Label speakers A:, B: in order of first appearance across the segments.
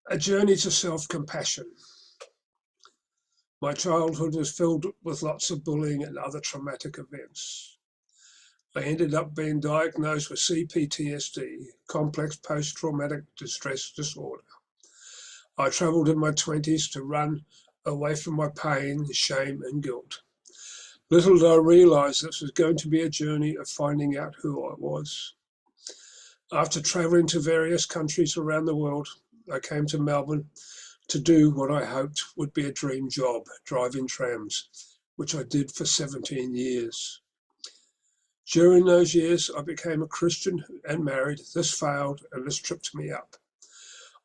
A: A journey to self-compassion. My childhood was filled with lots of bullying and other traumatic events. I ended up being diagnosed with CPTSD, complex post-traumatic distress disorder. I travelled in my 20s to run away from my pain, shame and guilt. Little did I realise this was going to be a journey of finding out who I was. After travelling to various countries around the world, I came to Melbourne to do what I hoped would be a dream job, driving trams, which I did for 17 years. During those years, I became a Christian and married. This failed and this tripped me up.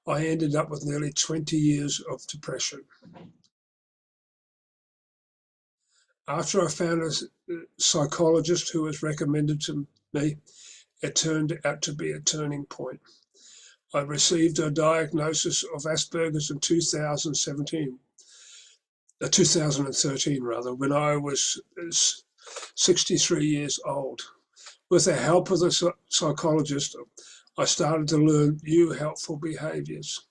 A: I ended up with nearly 20 years of depression. After I found a psychologist who was recommended to me, it turned out to be a turning point. I received a diagnosis of Asperger's in 2013, when I was 63 years old. With the help of the psychologist, I started to learn new helpful behaviours.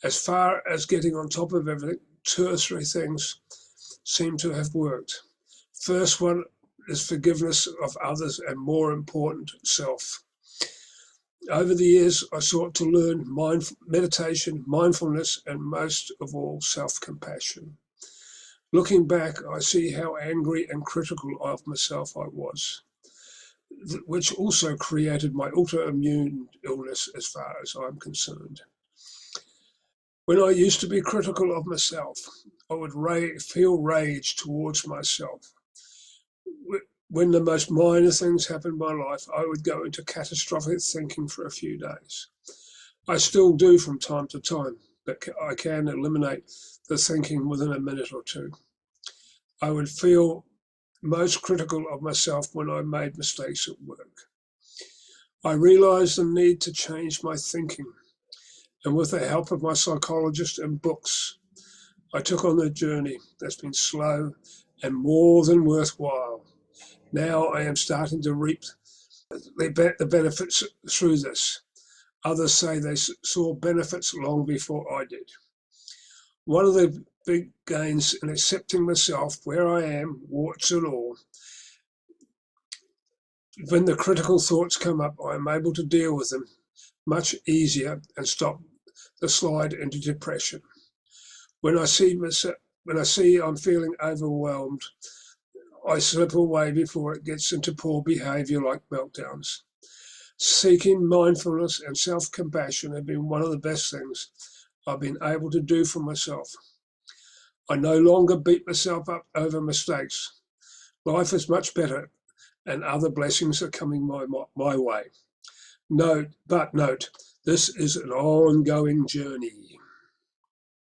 A: As far as getting on top of everything, 2 or 3 things seem to have worked. First one is forgiveness of others and, more important, self. Over the years, I sought to learn meditation, mindfulness, and most of all, self-compassion. Looking back, I see how angry and critical of myself I was, which also created my autoimmune illness as far as I'm concerned. When I used to be critical of myself, I would feel rage towards myself. When the most minor things happened in my life, I would go into catastrophic thinking for a few days. I still do from time to time, but I can eliminate the thinking within a minute or two. I would feel most critical of myself when I made mistakes at work. I realized the need to change my thinking, and with the help of my psychologist and books, I took on a journey that's been slow and more than worthwhile. Now I am starting to reap the benefits through this. Others say they saw benefits long before I did. One of the big gains in accepting myself where I am, warts and all, when the critical thoughts come up, I am able to deal with them much easier and stop the slide into depression. When I see I'm feeling overwhelmed, I slip away before it gets into poor behavior like meltdowns. Seeking mindfulness and self-compassion have been one of the best things I've been able to do for myself. I no longer beat myself up over mistakes. Life is much better and other blessings are coming my way. Note, this is an ongoing journey.